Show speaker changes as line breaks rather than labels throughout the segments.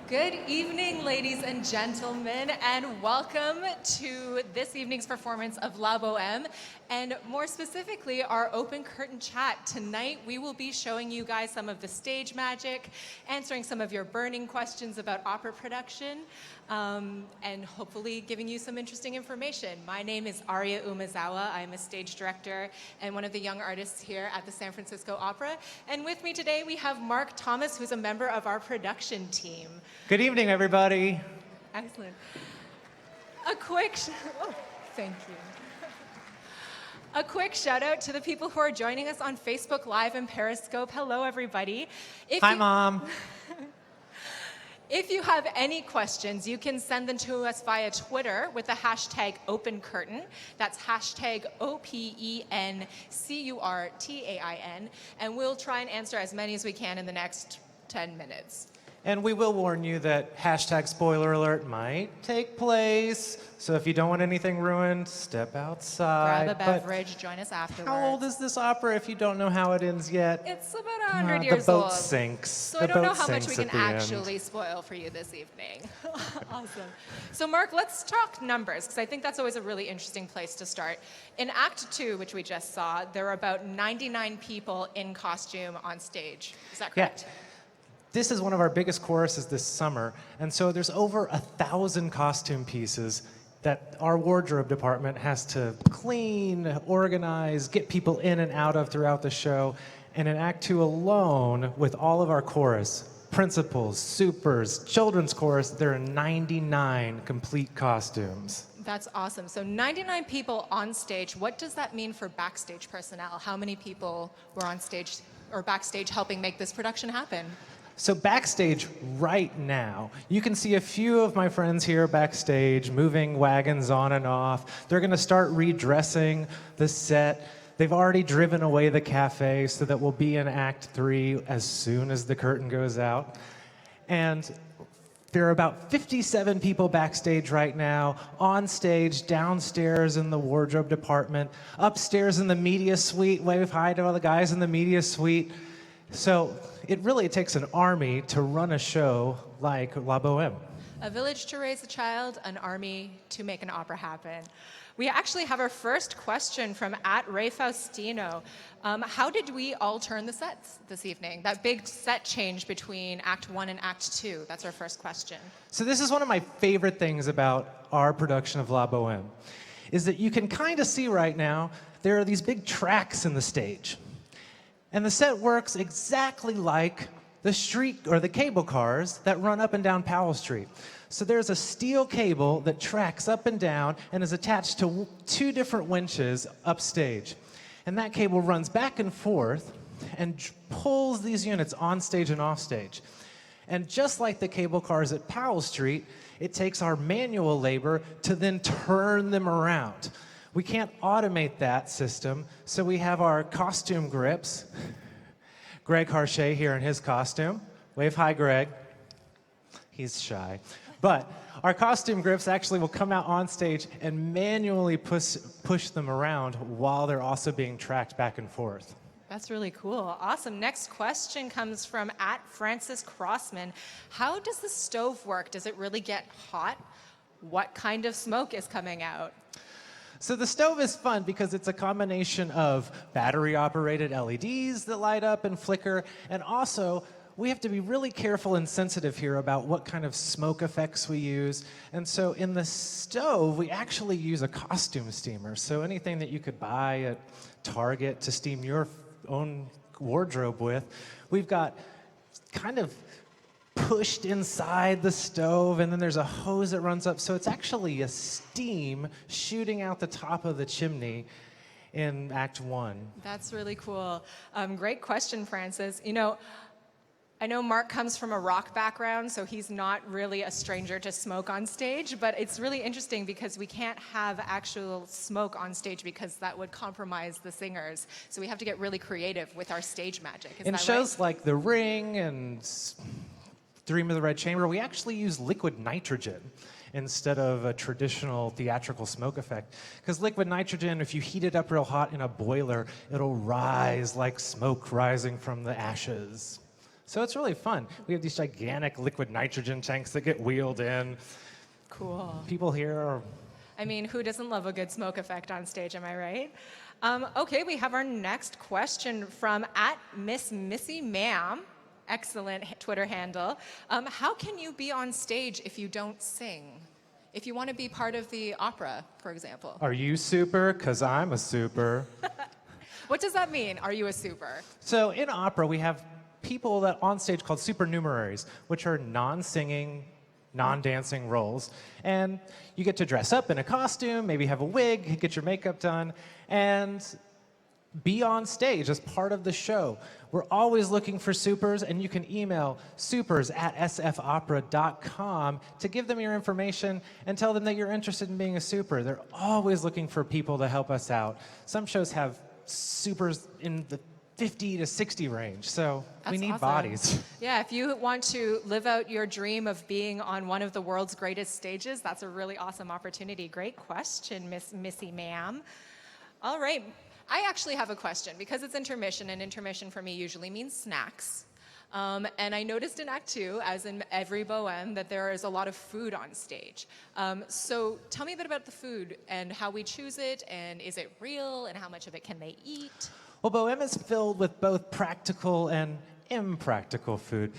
Good evening, ladies and gentlemen, and welcome to this evening's performance of La Bohème, and more specifically, our open curtain chat. Tonight, we will be showing you guys some of the stage magic, answering some of your burning questions about opera production, and hopefully giving you some interesting information. My name is Aria Umezawa. I'm a stage director and one of the young artists here at the San Francisco Opera. And with me today, we have Mark Thomas, who's a member of our production team.
Good evening, everybody.
Excellent. Thank you. A quick shout out to the people who are joining us on Facebook Live and Periscope. Hello, everybody.
Hi, Mom.
If you have any questions, you can send them to us via Twitter with the hashtag OpenCurtain. That's hashtag OpenCurtain, and we'll try and answer as many as we can in the next 10 minutes.
And we will warn you that hashtag spoiler alert might take place. So if you don't want anything ruined, step outside.
Grab a beverage, join us afterwards.
How old is this opera if you don't know how it ends yet?
It's about 100 years old.
The boat sinks.
So I don't know how much we can actually spoil for you this evening. Awesome. So Mark, let's talk numbers, because I think that's always a really interesting place to start. In Act 2, which we just saw, there were about 99 people in costume on stage. Is that correct?
Yeah. This is one of our biggest choruses this summer, and so there's over 1,000 costume pieces that our wardrobe department has to clean, organize, get people in and out of throughout the show. And in Act 2 alone, with all of our chorus, principals, supers, children's chorus, there are 99 complete costumes.
That's awesome. So 99 people on stage. What does that mean for backstage personnel? How many people were on stage or backstage helping make this production happen?
So backstage right now, you can see a few of my friends here backstage moving wagons on and off. They're gonna start redressing the set. They've already driven away the cafe so that we'll be in Act 3 as soon as the curtain goes out. And there are about 57 people backstage right now, on stage, downstairs in the wardrobe department, upstairs in the media suite. Wave hi to all the guys in the media suite. So it really takes an army to run a show like La Bohème.
A village to raise a child, an army to make an opera happen. We actually have our first question from @RayFaustino. How did we all turn the sets this evening? That big set change between Act 1 and Act 2. That's our first question.
So this is one of my favorite things about our production of La Bohème, is that you can kind of see right now, there are these big tracks in the stage. And the set works exactly like the street or the cable cars that run up and down Powell Street. So there's a steel cable that tracks up and down and is attached to 2 different winches upstage. And that cable runs back and forth and pulls these units on stage and off stage. And just like the cable cars at Powell Street, it takes our manual labor to then turn them around. We can't automate that system, so we have our costume grips. Greg Harshay here in his costume. Wave hi, Greg. He's shy. But our costume grips actually will come out on stage and manually push them around while they're also being tracked back and forth.
That's really cool. Awesome. Next question comes from @Francis Crossman. How does the stove work? Does it really get hot? What kind of smoke is coming out?
So the stove is fun because it's a combination of battery-operated LEDs that light up and flicker, and also we have to be really careful and sensitive here about what kind of smoke effects we use. And so in the stove, we actually use a costume steamer. So anything that you could buy at Target to steam your own wardrobe with, we've got kind of pushed inside the stove, and then there's a hose that runs up. So it's actually a steam shooting out the top of the chimney in Act 1.
That's really cool. Great question, Francis. You know, I know Mark comes from a rock background, so he's not really a stranger to smoke on stage, but it's really interesting because we can't have actual smoke on stage because that would compromise the singers. So we have to get really creative with our stage magic. Is
in
that
shows
right?
like The Ring and Dream of the Red Chamber, we actually use liquid nitrogen instead of a traditional theatrical smoke effect. Because liquid nitrogen, if you heat it up real hot in a boiler, it'll rise like smoke rising from the ashes. So it's really fun. We have these gigantic liquid nitrogen tanks that get wheeled in.
Cool.
People here are...
I mean, who doesn't love a good smoke effect on stage, am I right? Okay, we have our next question from @MissMissyMa'am. Excellent Twitter handle. How can you be on stage if you don't sing? If you want to be part of the opera, for example.
Are you super? Because I'm a super.
What does that mean? Are you a super?
So in opera, we have people that on stage called supernumeraries, which are non-singing, non-dancing roles. And you get to dress up in a costume, maybe have a wig, get your makeup done, and be on stage as part of the show. We're always looking for supers, and you can email supers@sfopera.com to give them your information and tell them that you're interested in being a super. They're always looking for people to help us out. Some shows have supers in the 50 to 60 range, so we need
awesome.
bodies.
Yeah, if you want to live out your dream of being on one of the world's greatest stages, that's a really awesome opportunity. Great question, Miss Missy Ma'am. All right, I actually have a question because it's intermission, and intermission for me usually means snacks. And I noticed in Act 2, as in every Bohème, that there is a lot of food on stage. So tell me a bit about the food and how we choose it, and is it real, and how much of it can they eat?
Well, Bohème is filled with both practical and impractical food.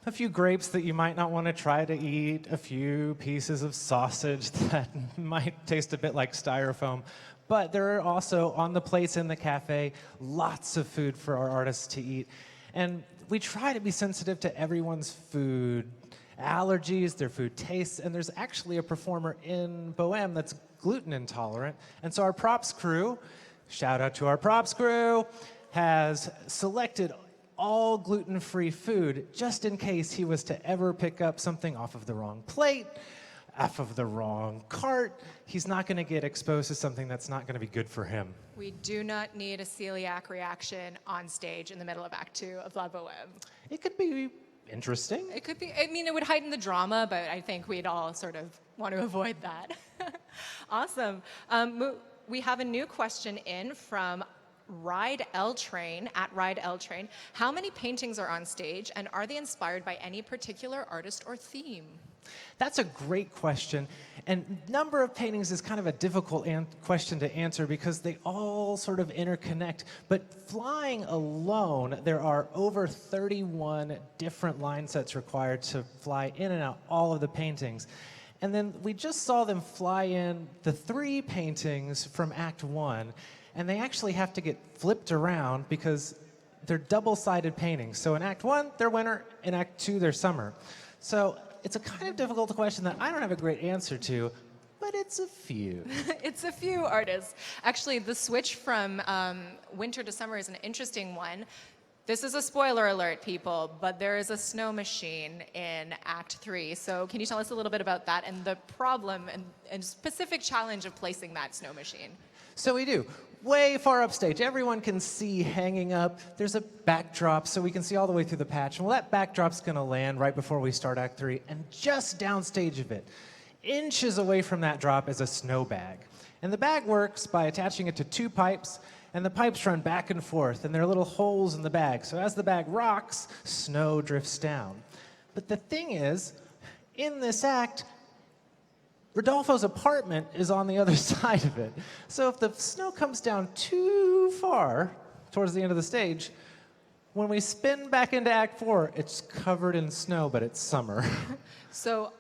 A few grapes that you might not want to try to eat, a few pieces of sausage that might taste a bit like styrofoam. But there are also, on the plates in the cafe, lots of food for our artists to eat. And we try to be sensitive to everyone's food allergies, their food tastes, and there's actually a performer in Bohème that's gluten intolerant. And so our props crew, shout out to our props crew, has selected all gluten-free food just in case he was to ever pick up something off of the wrong plate, off of the wrong cart. He's not going to get exposed to something that's not going to be good for him.
We do not need a celiac reaction on stage in the middle of Act 2 of La Bohème.
It could be interesting.
It could be, I mean, it would heighten the drama, but I think we'd all sort of want to avoid that. Awesome. We have a new question in from Ride L Train, @Ride L Train. How many paintings are on stage, and are they inspired by any particular artist or theme?
That's a great question. And number of paintings is kind of a difficult question to answer because they all sort of interconnect. But flying alone, there are over 31 different line sets required to fly in and out all of the paintings. And then we just saw them fly in the 3 paintings from Act 1, and they actually have to get flipped around because they're double-sided paintings. So in Act 1, they're winter. In Act 2, they're summer. So it's a kind of difficult question that I don't have a great answer to, but it's a few.
It's a few artists. Actually, the switch from winter to summer is an interesting one. This is a spoiler alert, people, but there is a snow machine in Act 3. So can you tell us a little bit about that and the problem and specific challenge of placing that snow machine?
So we do. Way far upstage, everyone can see hanging up. There's a backdrop, so we can see all the way through the patch. And well, that backdrop's going to land right before we start Act 3. And just downstage of it, inches away from that drop, is a snow bag. And the bag works by attaching it to 2 pipes, and the pipes run back and forth, and there are little holes in the bag. So as the bag rocks, snow drifts down. But the thing is, in this act, Rodolfo's apartment is on the other side of it. So if the snow comes down too far towards the end of the stage, when we spin back into Act 4, it's covered in snow, but it's summer.
So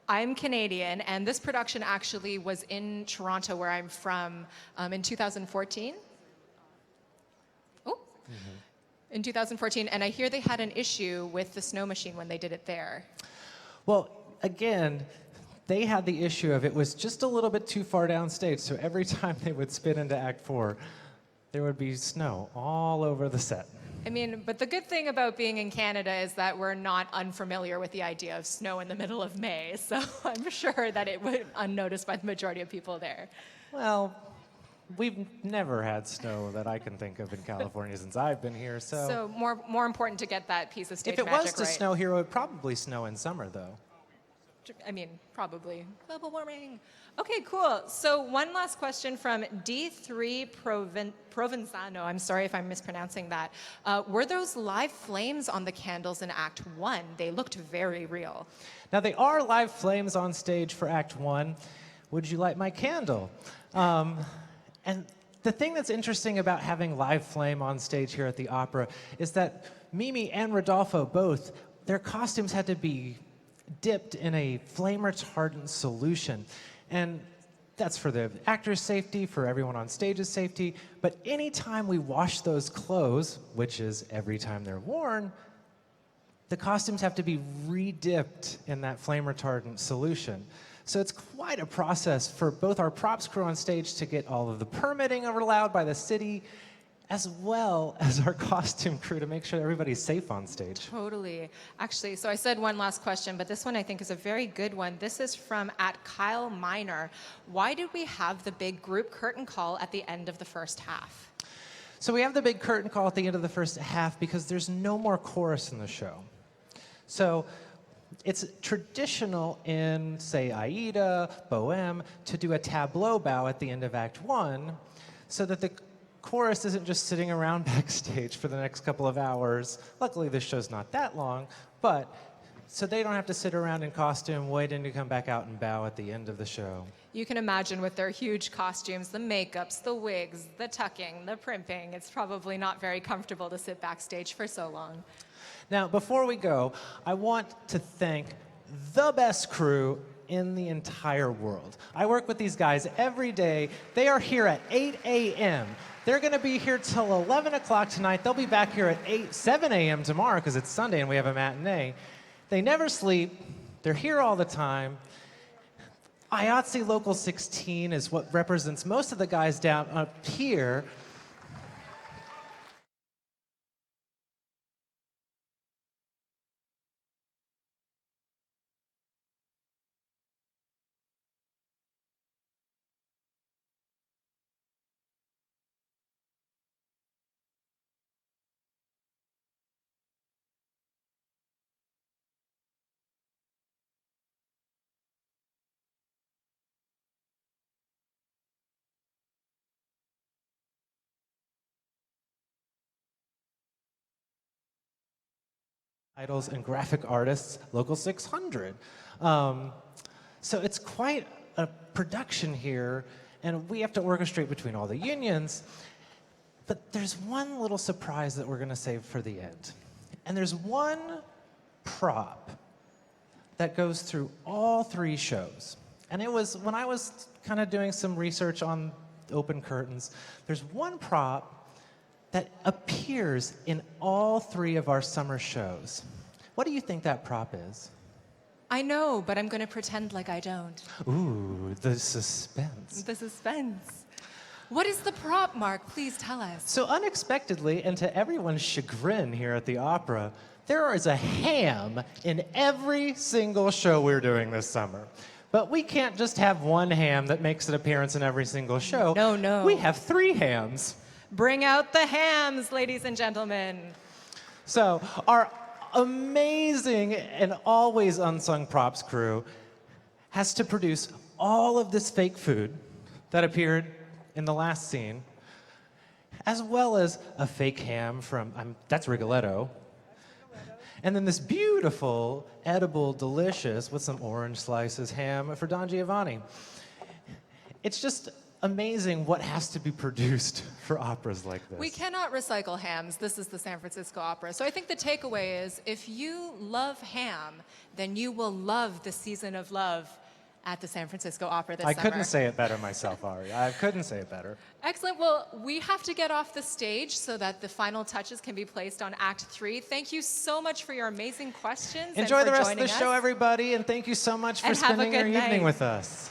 I'm Canadian, and this production actually was in Toronto, where I'm from, in 2014. In 2014, and I hear they had an issue with the snow machine when they did it there.
Well, again, they had the issue of it was just a little bit too far downstage, so every time they would spin into Act 4, there would be snow all over the set.
I mean, but the good thing about being in Canada is that we're not unfamiliar with the idea of snow in the middle of May, so I'm sure that it went unnoticed by the majority of people there.
Well, we've never had snow that I can think of in California since I've been here, so...
So more important to get that piece of stage
if it
magic
was to
right.
snow here, it would probably snow in summer, though.
Probably global warming. Okay, cool. So one last question from D3 Provenzano. I'm sorry if I'm mispronouncing that. Were those live flames on the candles in Act 1? They looked very real.
Now, they are live flames on stage for Act 1. Would you light my candle? And the thing that's interesting about having live flame on stage here at the opera is that Mimi and Rodolfo both, their costumes had to be dipped in a flame retardant solution. And that's for the actors' safety, for everyone on stage's safety. But anytime we wash those clothes, which is every time they're worn, the costumes have to be re-dipped in that flame retardant solution. So it's quite a process for both our props crew on stage to get all of the permitting allowed by the city, as well as our costume crew to make sure everybody's safe on stage.
Totally. Actually, so I said one last question, but this one I think is a very good one. This is from @KyleMiner. Why did we have the big group curtain call at the end of the first half?
So we have the big curtain call at the end of the first half because there's no more chorus in the show. So it's traditional in, say, Aida, Bohème, to do a tableau bow at the end of Act 1 so that the chorus isn't just sitting around backstage for the next couple of hours. Luckily, this show's not that long, but so they don't have to sit around in costume waiting to come back out and bow at the end of the show.
You can imagine with their huge costumes, the makeups, the wigs, the tucking, the primping, it's probably not very comfortable to sit backstage for so long.
Now, before we go, I want to thank the best crew in the entire world. I work with these guys every day. They are here at 8 a.m. They're going to be here till 11 o'clock tonight. They'll be back here at 7 a.m. tomorrow because it's Sunday and we have a matinee. They never sleep. They're here all the time. IATSE Local 16 is what represents most of the guys down up here. Titles and graphic artists, Local 600. So it's quite a production here, and we have to orchestrate between all the unions. But there's one little surprise that we're going to save for the end. And there's one prop that goes through all three shows. And it was, when I was kind of doing some research on open curtains, there's one prop that appears in all three of our summer shows. What do you think that prop is?
I know, but I'm going to pretend like I don't.
Ooh, the suspense.
The suspense. What is the prop, Mark? Please tell us.
So unexpectedly, and to everyone's chagrin here at the opera, there is a ham in every single show we're doing this summer. But we can't just have one ham that makes an appearance in every single show.
No, no.
We have 3 hams.
Bring out the hams, ladies and gentlemen.
So our amazing and always unsung props crew has to produce all of this fake food that appeared in the last scene, as well as a fake ham from, that's Rigoletto, and then this beautiful, edible, delicious, with some orange slices ham for Don Giovanni. It's just amazing what has to be produced for operas like this.
We cannot recycle hams. This is the San Francisco Opera. So I think the takeaway is, if you love ham, then you will love the season of love at the San Francisco Opera this summer.
I couldn't say it better myself, Ari. I couldn't say it better.
Excellent. Well, we have to get off the stage so that the final touches can be placed on Act 3. Thank you so much for your amazing questions.
Enjoy
and for
the rest of
joining
the show,
us.
everybody, and thank you so much for
And have a
spending your
good
evening
night.
with us.